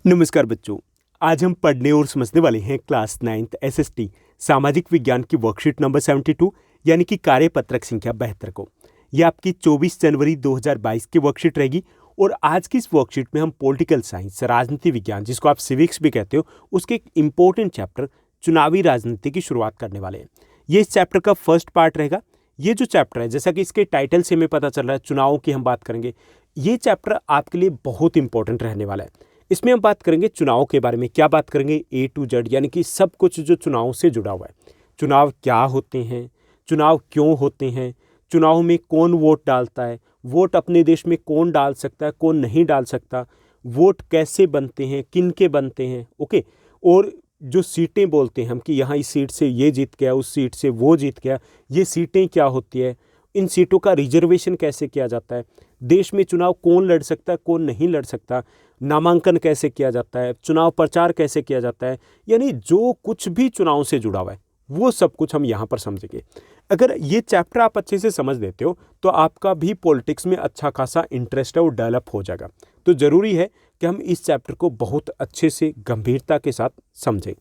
नमस्कार बच्चों। आज हम पढ़ने और समझने वाले हैं क्लास 9th एसएसटी सामाजिक विज्ञान की वर्कशीट नंबर 72 यानी कि कार्यपत्रक संख्या 72 को। यह आपकी 24 जनवरी 2022 की वर्कशीट रहेगी और आज की इस वर्कशीट में हम पॉलिटिकल साइंस राजनीति विज्ञान जिसको आप सिविक्स भी कहते हो उसके एक इम्पोर्टेंट चैप्टर चुनावी राजनीति की शुरुआत करने वाले हैं। ये इस चैप्टर का फर्स्ट पार्ट रहेगा। ये जो चैप्टर है जैसा कि इसके टाइटल से हमें पता चल रहा है चुनाव की हम बात करेंगे। ये चैप्टर आपके लिए बहुत इंपॉर्टेंट रहने वाला है। इसमें हम बात करेंगे चुनाव के बारे में। क्या बात करेंगे? A to Z यानी कि सब कुछ जो चुनाव से जुड़ा हुआ है। चुनाव क्या होते हैं, चुनाव क्यों होते हैं, चुनाव में कौन वोट डालता है, वोट अपने देश में कौन डाल सकता है कौन नहीं डाल सकता, वोट कैसे बनते हैं किन के बनते हैं, ओके। और जो सीटें बोलते हैं हम कि यहाँ इस सीट से ये जीत गया उस सीट से वो जीत गया, ये सीटें क्या होती है, इन सीटों का रिजर्वेशन कैसे किया जाता है, देश में चुनाव कौन लड़ सकता है कौन नहीं लड़ सकता, नामांकन कैसे किया जाता है, चुनाव प्रचार कैसे किया जाता है, यानी जो कुछ भी चुनाव से जुड़ा हुआ है वो सब कुछ हम यहाँ पर समझेंगे। अगर ये चैप्टर आप अच्छे से समझ लेते हो तो आपका भी पॉलिटिक्स में अच्छा खासा इंटरेस्ट है वो डेवलप हो जाएगा। तो ज़रूरी है कि हम इस चैप्टर को बहुत अच्छे से गंभीरता के साथ समझें।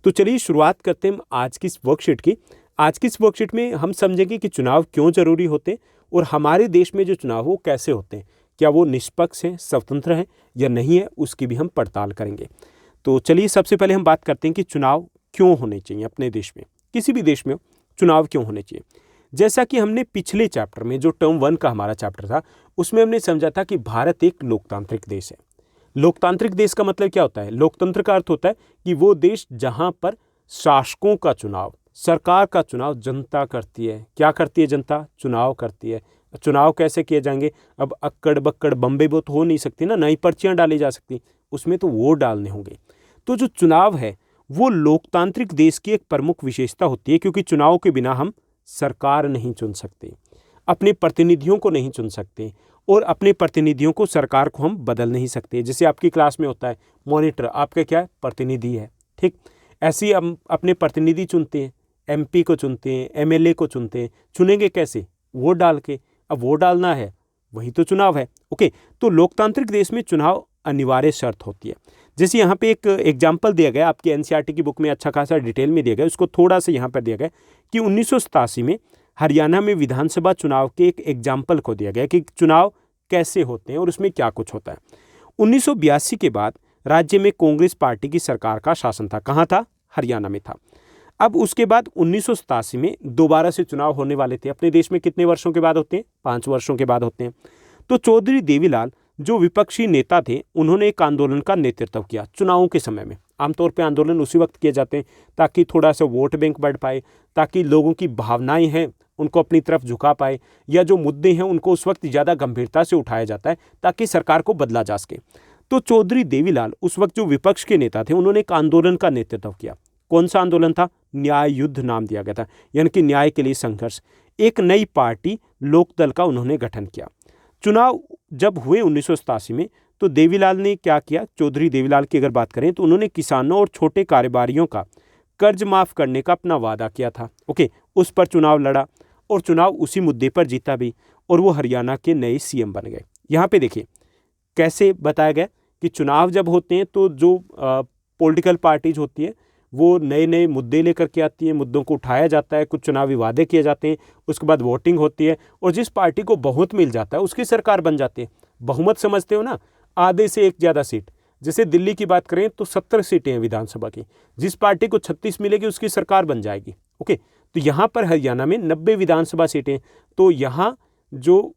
तो चलिए शुरुआत करते हैं आज की इस वर्कशीट की। आज की इस वर्कशीट में हम समझेंगे कि चुनाव क्यों ज़रूरी होते हैं और हमारे देश में जो चुनाव वो कैसे होते हैं, क्या वो निष्पक्ष हैं स्वतंत्र हैं या नहीं है, उसकी भी हम पड़ताल करेंगे। तो चलिए सबसे पहले हम बात करते हैं कि चुनाव क्यों होने चाहिए अपने देश में, किसी भी देश में चुनाव क्यों होने चाहिए। जैसा कि हमने पिछले चैप्टर में जो टर्म 1 का हमारा चैप्टर था उसमें हमने समझा था कि भारत एक लोकतांत्रिक देश है। लोकतांत्रिक देश का मतलब क्या होता है? लोकतंत्र का अर्थ होता है कि वो देश जहाँ पर शासकों का चुनाव, सरकार का चुनाव जनता करती है। क्या करती है जनता? चुनाव करती है। चुनाव कैसे किए जाएंगे? अब अक्कड़ बक्कड़ बम्बे वो तो हो नहीं सकती ना, नई पर्चियाँ डाली जा सकती, उसमें तो वोट डालने होंगे। तो जो चुनाव है वो लोकतांत्रिक देश की एक प्रमुख विशेषता होती है क्योंकि चुनाव के बिना हम सरकार नहीं चुन सकते, अपने प्रतिनिधियों को नहीं चुन सकते और अपने प्रतिनिधियों को सरकार को हम बदल नहीं सकते। जैसे आपकी क्लास में होता है मॉनिटर, आपका क्या है? प्रतिनिधि है, ठीक। ऐसे ही हम अपने प्रतिनिधि चुनते हैं, MP को चुनते हैं, MLA को चुनते हैं। चुनेंगे कैसे? वोट डाल के। अब वोट डालना है वही तो चुनाव है, ओके। तो लोकतांत्रिक देश में चुनाव अनिवार्य शर्त होती है। जैसे यहाँ पे एक एग्जाम्पल दिया गया आपकी NCERT की बुक में, अच्छा खासा डिटेल में दिया गया, उसको थोड़ा सा यहाँ पर दिया गया कि 1987 में हरियाणा में विधानसभा चुनाव के एक एग्जाम्पल को दिया गया कि चुनाव कैसे होते हैं और उसमें क्या कुछ होता है। 1982 के बाद राज्य में कांग्रेस पार्टी की सरकार का शासन था। कहाँ था? हरियाणा में था। अब उसके बाद 1987 में दोबारा से चुनाव होने वाले थे। अपने देश में कितने वर्षों के बाद होते हैं? 5 वर्षों के बाद होते हैं। तो चौधरी देवीलाल जो विपक्षी नेता थे उन्होंने एक आंदोलन का नेतृत्व किया चुनावों के समय में। आमतौर पर आंदोलन उसी वक्त किए जाते हैं ताकि थोड़ा सा वोट बैंक बढ़ पाए, ताकि लोगों की भावनाएं हैं उनको अपनी तरफ झुका पाए, या जो मुद्दे हैं उनको उस वक्त ज़्यादा गंभीरता से उठाया जाता है ताकि सरकार को बदला जा सके। तो चौधरी देवीलाल उस वक्त जो विपक्ष के नेता थे उन्होंने एक आंदोलन का नेतृत्व किया। कौन सा आंदोलन था? न्याय युद्ध नाम दिया गया था, यानी कि न्याय के लिए संघर्ष। एक नई पार्टी लोकदल का उन्होंने गठन किया। चुनाव जब हुए 1987 में तो देवीलाल ने क्या किया? चौधरी देवीलाल की अगर बात करें तो उन्होंने किसानों और छोटे कारोबारियों का कर्ज माफ़ करने का अपना वादा किया था, ओके। उस पर चुनाव लड़ा और चुनाव उसी मुद्दे पर जीता भी और वो हरियाणा के नए CM बन गए। यहाँ पे देखिए कैसे बताया गया कि चुनाव जब होते हैं तो जो पॉलिटिकल पार्टीज होती है वो नए नए मुद्दे लेकर के आती है, मुद्दों को उठाया जाता है, कुछ चुनावी वादे किए जाते हैं, उसके बाद वोटिंग होती है और जिस पार्टी को बहुमत मिल जाता है उसकी सरकार बन जाती है। बहुमत समझते हो ना? आधे से एक ज़्यादा सीट। जैसे दिल्ली की बात करें तो 70 सीटें हैं विधानसभा की, जिस पार्टी को 36 मिलेगी उसकी सरकार बन जाएगी, ओके। तो यहाँ पर हरियाणा में 90 विधानसभा सीटें, तो यहाँ जो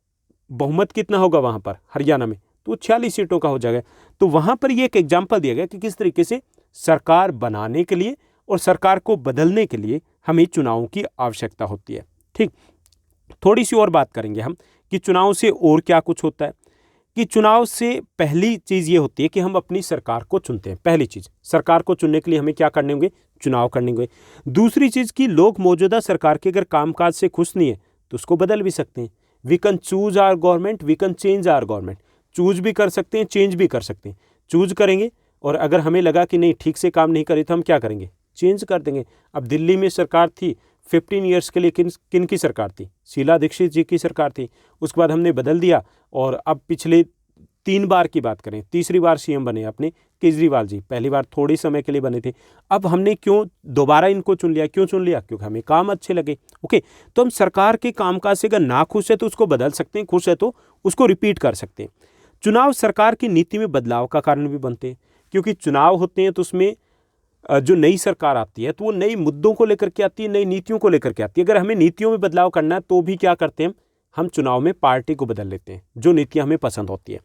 बहुमत कितना होगा वहाँ पर हरियाणा में? तो 46 सीटों का हो जाएगा। तो वहाँ पर ये एक एग्जाम्पल दिया गया कि किस तरीके से सरकार बनाने के लिए और सरकार को बदलने के लिए हमें चुनावों की आवश्यकता होती है, ठीक। थोड़ी सी और बात करेंगे हम कि चुनाव से और क्या कुछ होता है। कि चुनाव से पहली चीज़ ये होती है कि हम अपनी सरकार को चुनते हैं। पहली चीज़, सरकार को चुनने के लिए हमें क्या करने होंगे? चुनाव करने होंगे। दूसरी चीज़ कि लोग मौजूदा सरकार के अगर कामकाज से खुश नहीं है तो उसको बदल भी सकते हैं। We can choose our government, we can change our government. Choose भी कर सकते हैं, चेंज भी कर सकते हैं। चूज करेंगे और अगर हमें लगा कि नहीं ठीक से काम नहीं करे तो हम क्या करेंगे? चेंज कर देंगे। अब दिल्ली में सरकार थी 15 ईयर्स के लिए, किन की सरकार थी? शीला दीक्षित जी की सरकार थी। उसके बाद हमने बदल दिया और अब पिछले 3 बार की बात करें, तीसरी बार सीएम बने अपने केजरीवाल जी, पहली बार थोड़ी समय के लिए बने थे, अब हमने क्यों दोबारा इनको चुन लिया, क्यों चुन लिया? क्योंकि हमें काम अच्छे लगे। ओके, तो हम सरकार के कामकाज से अगर ना खुश है तो उसको बदल सकते हैं, खुश है तो उसको रिपीट कर सकते हैं। चुनाव सरकार की नीति में बदलाव का कारण भी बनते हैं, क्योंकि चुनाव होते हैं तो उसमें जो नई सरकार आती है तो वो नई मुद्दों को लेकर के आती है, नई नीतियों को लेकर के आती है। अगर हमें नीतियों में बदलाव करना है तो भी क्या करते हैं हम चुनाव में पार्टी को बदल लेते हैं, जो नीतियां हमें पसंद होती है।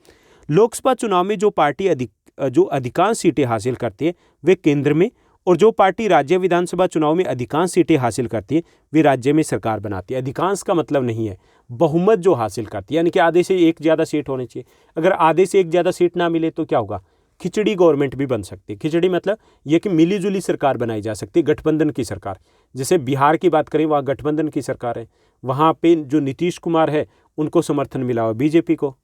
लोकसभा चुनाव में जो पार्टी जो अधिकांश सीटें हासिल करती है वे केंद्र में, और जो पार्टी राज्य विधानसभा चुनाव में अधिकांश सीटें हासिल करती है वे राज्य में सरकार बनाती है। अधिकांश का मतलब नहीं है बहुमत जो हासिल करती है, यानी कि आधे से एक ज़्यादा सीट होनी चाहिए। अगर आधे से एक ज़्यादा सीट ना मिले तो क्या होगा? खिचड़ी गवर्नमेंट भी बन सकती है। खिचड़ी मतलब ये कि मिलीजुली सरकार बनाई जा सकती है, गठबंधन की सरकार। जैसे बिहार की बात करें, वहाँ गठबंधन की सरकार है, वहाँ पे जो नीतीश कुमार है उनको समर्थन मिला हुआ बीजेपी को।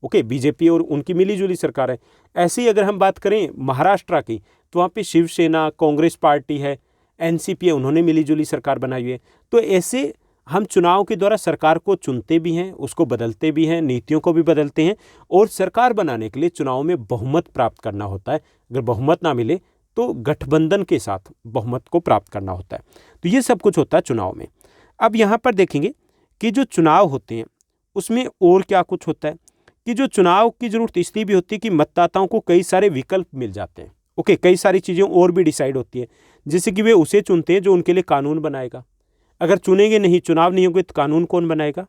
ओके, बीजेपी और उनकी मिलीजुली सरकार है। ऐसे ही अगर हम बात करें महाराष्ट्र की, तो वहाँ पे शिवसेना, कांग्रेस पार्टी है, एनसीपी है, उन्होंने मिलीजुली सरकार बनाई हुई है। तो ऐसे हम चुनाव के द्वारा सरकार को चुनते भी हैं, उसको बदलते भी हैं, नीतियों को भी बदलते हैं, और सरकार बनाने के लिए चुनाव में बहुमत प्राप्त करना होता है। अगर बहुमत ना मिले तो गठबंधन के साथ बहुमत को प्राप्त करना होता है। तो ये सब कुछ होता है चुनाव में। अब यहाँ पर देखेंगे कि जो चुनाव होते हैं उसमें और क्या कुछ होता है कि जो चुनाव की जरूरत इसलिए भी होती है कि मतदाताओं को कई सारे विकल्प मिल जाते हैं। ओके, कई सारी चीज़ें और भी डिसाइड होती है, जैसे कि वे उसे चुनते हैं जो उनके लिए कानून बनाएगा। अगर चुनेंगे नहीं, चुनाव नहीं होंगे तो कानून कौन बनाएगा?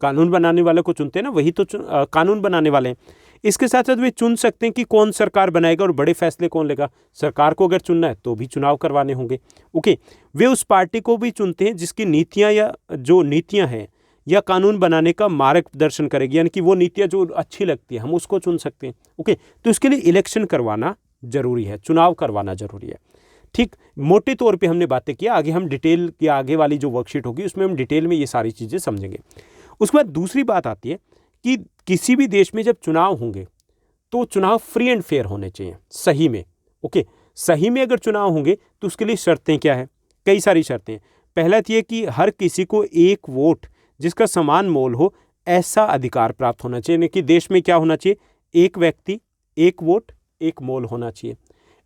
कानून बनाने वाले को चुनते हैं ना, वही तो कानून बनाने वाले हैं। इसके साथ साथ वे चुन सकते हैं कि कौन सरकार बनाएगा और बड़े फैसले कौन लेगा। सरकार को अगर चुनना है तो भी चुनाव करवाने होंगे। ओके, वे उस पार्टी को भी चुनते हैं जिसकी नीतियाँ या जो नीतियाँ हैं या कानून बनाने का मार्गदर्शन करेगी, यानी कि वो नीतियाँ जो अच्छी लगती है हम उसको चुन सकते हैं। ओके, तो इसके लिए इलेक्शन करवाना जरूरी है, चुनाव करवाना जरूरी है। ठीक, मोटे तौर पे हमने बातें किया। आगे हम डिटेल की आगे वाली जो वर्कशीट होगी उसमें हम डिटेल में ये सारी चीज़ें समझेंगे। उसके बाद दूसरी बात आती है कि किसी भी देश में जब चुनाव होंगे तो चुनाव फ्री एंड फेयर होने चाहिए, सही में। ओके, सही में अगर चुनाव होंगे तो उसके लिए शर्तें क्या है? कई सारी शर्तें हैं। पहला तो ये कि हर किसी को एक वोट जिसका समान मोल हो ऐसा अधिकार प्राप्त होना चाहिए, यानी कि देश में क्या होना चाहिए? एक व्यक्ति एक वोट एक मोल होना चाहिए।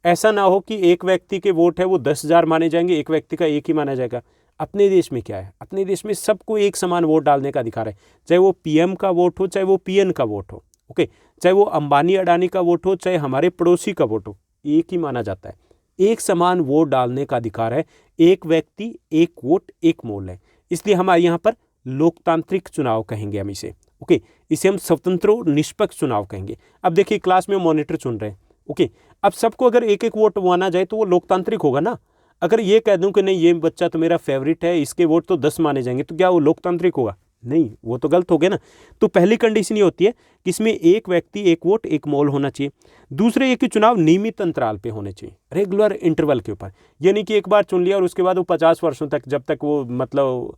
ऐसा ना हो कि एक व्यक्ति के वोट है वो 10,000 माने जाएंगे, एक व्यक्ति का एक ही माना जाएगा। अपने देश में क्या है? अपने देश में सबको एक समान वोट डालने का अधिकार है, चाहे वो पीएम का वोट हो, चाहे वो पीएन का वोट हो। ओके, चाहे वो अंबानी अडानी का वोट हो, चाहे हमारे पड़ोसी का वोट हो, एक ही माना जाता है। एक समान वोट डालने का अधिकार है। एक व्यक्ति एक वोट एक मोल है, इसलिए हमारे यहाँ पर लोकतांत्रिक चुनाव कहेंगे हम इसे। ओके, इसे हम स्वतंत्र और निष्पक्ष चुनाव कहेंगे। अब देखिए, क्लास में मॉनिटर चुन रहे हैं। ओके, अब सबको अगर एक एक वोट माना जाए तो वो लोकतांत्रिक होगा ना। अगर ये कह दूं कि नहीं ये बच्चा तो मेरा फेवरेट है, इसके वोट तो 10 माने जाएंगे, तो क्या वो लोकतांत्रिक होगा? नहीं, वो तो गलत हो गया ना। तो पहली कंडीशन ये होती है कि इसमें एक व्यक्ति एक वोट एक मोल होना चाहिए। दूसरे ये कि चुनाव नियमित अंतराल पे होने चाहिए, रेगुलर इंटरवल के ऊपर, यानी कि एक बार चुन लिया और उसके बाद वो 50 वर्षों तक, जब तक वो मतलब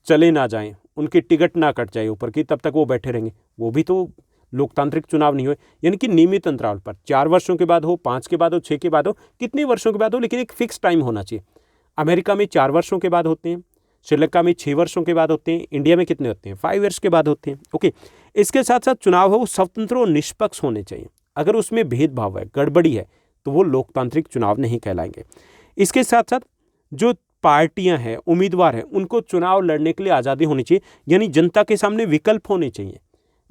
चले ना जाएं, उनकी टिकट ना कट जाए ऊपर की, तब तक वो बैठे रहेंगे, वो भी तो लोकतांत्रिक चुनाव नहीं हुए। यानी कि नियमित अंतराल पर 4 वर्षों के बाद हो, 5 के बाद हो, 6 के बाद हो, कितने वर्षों के बाद हो, लेकिन एक फिक्स टाइम होना चाहिए। अमेरिका में 4 वर्षों के बाद होते हैं, श्रीलंका में 6 वर्षों के बाद होते हैं, इंडिया में कितने होते हैं? 5 ईयर्स के बाद होते हैं। ओके, इसके साथ साथ चुनाव है वो स्वतंत्र और निष्पक्ष होने चाहिए। अगर उसमें भेदभाव है, गड़बड़ी है, तो वो लोकतांत्रिक चुनाव नहीं कहलाएंगे। इसके साथ साथ जो पार्टियां हैं, उम्मीदवार हैं, उनको चुनाव लड़ने के लिए आज़ादी होनी चाहिए, यानी जनता के सामने विकल्प होने चाहिए।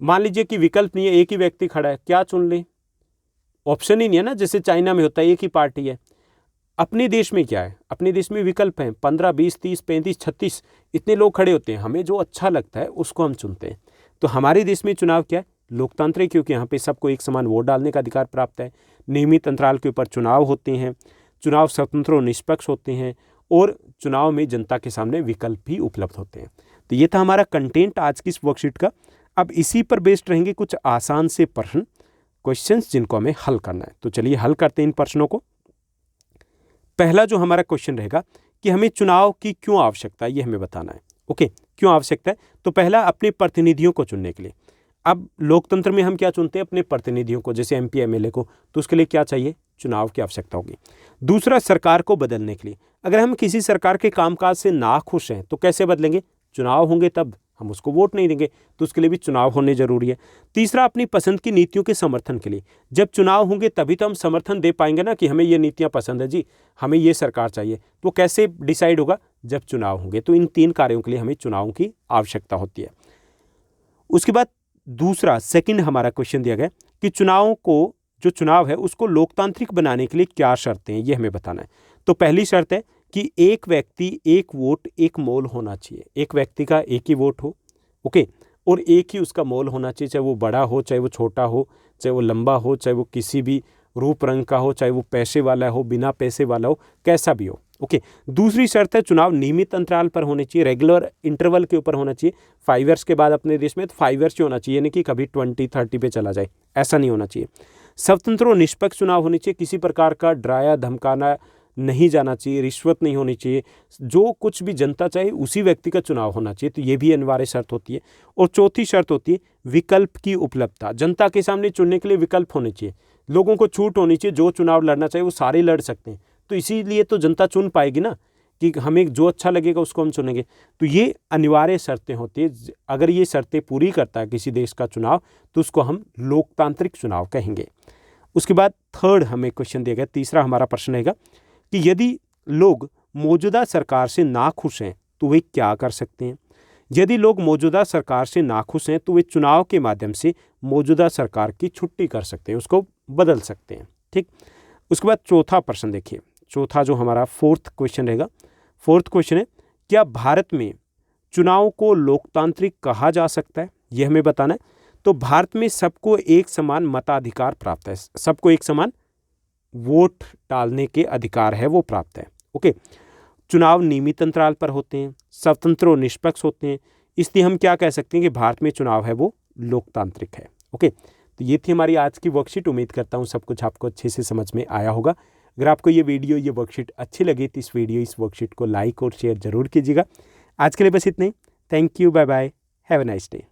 मान लीजिए कि विकल्प नहीं है, एक ही व्यक्ति खड़ा है, क्या चुन ले? ऑप्शन ही नहीं है ना, जैसे चाइना में होता है एक ही पार्टी है। अपने देश में क्या है? अपने देश में विकल्प हैं, 15, 20, 30, 35, 36 इतने लोग खड़े होते हैं। हमें जो अच्छा लगता है उसको हम चुनते हैं। तो हमारे देश में चुनाव क्या है? लोकतांत्रिक, क्योंकि यहाँ पे सबको एक समान वोट डालने का अधिकार प्राप्त है। नियमित अंतराल के ऊपर चुनाव होते हैं, चुनाव स्वतंत्र और निष्पक्ष होते हैं, और चुनाव में जनता के सामने विकल्प भी उपलब्ध होते हैं। तो ये था हमारा कंटेंट आज की इस वर्कशीट का। अब इसी पर बेस्ड रहेंगे कुछ आसान से प्रश्न, क्वेश्चंस जिनको हमें हल करना है। तो चलिए हल करते हैं इन प्रश्नों को। पहला जो हमारा क्वेश्चन रहेगा कि हमें चुनाव की क्यों आवश्यकता है, ये हमें बताना है। ओके, क्यों आवश्यकता है? तो पहला, अपने प्रतिनिधियों को चुनने के लिए। अब लोकतंत्र में हम क्या चुनते हैं? अपने प्रतिनिधियों को, जैसे एमपी एमएलए को, तो उसके लिए क्या चाहिए? चुनाव की आवश्यकता होगी। दूसरा, सरकार को बदलने के लिए। अगर हम किसी सरकार के कामकाज से नाखुश हैं तो कैसे बदलेंगे? चुनाव होंगे तब हम उसको वोट नहीं देंगे। तो उसके लिए भी चुनाव होने जरूरी है। तीसरा, अपनी पसंद की नीतियों के समर्थन के लिए, जब चुनाव होंगे तभी तो हम समर्थन दे पाएंगे ना कि हमें ये नीतियां पसंद है जी, हमें ये सरकार चाहिए। तो कैसे डिसाइड होगा? जब चुनाव होंगे। तो इन 3 कार्यों के लिए हमें चुनावों की आवश्यकता होती है। उसके बाद दूसरा सेकंड हमारा क्वेश्चन दिया गया कि चुनावों को, जो चुनाव है उसको लोकतांत्रिक बनाने के लिए क्या शर्तें हैं, ये हमें बताना है। तो पहली शर्त है कि एक व्यक्ति एक वोट एक मोल होना चाहिए। एक व्यक्ति का एक ही वोट हो, ओके, और एक ही उसका मोल होना चाहिए, चाहे वो बड़ा हो, चाहे वो छोटा हो, चाहे वो लंबा हो, चाहे वो किसी भी रूप रंग का हो, चाहे वो पैसे वाला हो, बिना पैसे वाला हो, कैसा भी हो, ओके। दूसरी शर्त है चुनाव नियमित अंतराल पर होने चाहिए, रेगुलर इंटरवल के ऊपर होना चाहिए। 5 ईयर्स के बाद अपने देश में तो 5 ईयर्स ही होना चाहिए, यानी कि कभी 20-30 पे चला जाए, ऐसा नहीं होना चाहिए। स्वतंत्र और निष्पक्ष चुनाव होने चाहिए, किसी प्रकार का डराया धमकाना नहीं जाना चाहिए, रिश्वत नहीं होनी चाहिए, जो कुछ भी जनता चाहे उसी व्यक्ति का चुनाव होना चाहिए। तो ये भी अनिवार्य शर्त होती है। और चौथी शर्त होती है विकल्प की उपलब्धता, जनता के सामने चुनने के लिए विकल्प होने चाहिए, लोगों को छूट होनी चाहिए, जो चुनाव लड़ना चाहिए वो सारे लड़ सकते हैं। तो इसीलिए तो जनता चुन पाएगी ना कि हमें जो अच्छा लगेगा उसको हम चुनेंगे। तो ये अनिवार्य शर्तें होती है। अगर ये शर्तें पूरी करता है किसी देश का चुनाव तो उसको हम लोकतांत्रिक चुनाव कहेंगे। उसके बाद थर्ड हमें क्वेश्चन दिया गया, तीसरा हमारा प्रश्न रहेगा कि यदि लोग मौजूदा सरकार से नाखुश हैं तो वे क्या कर सकते हैं। यदि लोग मौजूदा सरकार से नाखुश हैं तो वे चुनाव के माध्यम से मौजूदा सरकार की छुट्टी कर सकते हैं, उसको बदल सकते हैं, ठीक। उसके बाद चौथा प्रश्न देखिए, चौथा जो हमारा फोर्थ क्वेश्चन रहेगा, फोर्थ क्वेश्चन है क्या भारत में चुनाव को लोकतांत्रिक कहा जा सकता है, यह हमें बताना है। तो भारत में सबको एक समान मताधिकार प्राप्त है, सबको एक समान वोट डालने के अधिकार है वो प्राप्त है, ओके। चुनाव नियमित अंतराल पर होते हैं, स्वतंत्र और निष्पक्ष होते हैं, इसलिए हम क्या कह सकते हैं कि भारत में चुनाव है वो लोकतांत्रिक है, ओके। तो ये थी हमारी आज की वर्कशीट। उम्मीद करता हूँ सब कुछ आपको अच्छे से समझ में आया होगा। अगर आपको ये वीडियो, ये वर्कशीट अच्छी लगी तो इस वर्कशीट को लाइक और शेयर जरूर कीजिएगा। आज के लिए बस इतना ही। Thank you, bye bye, have a nice day.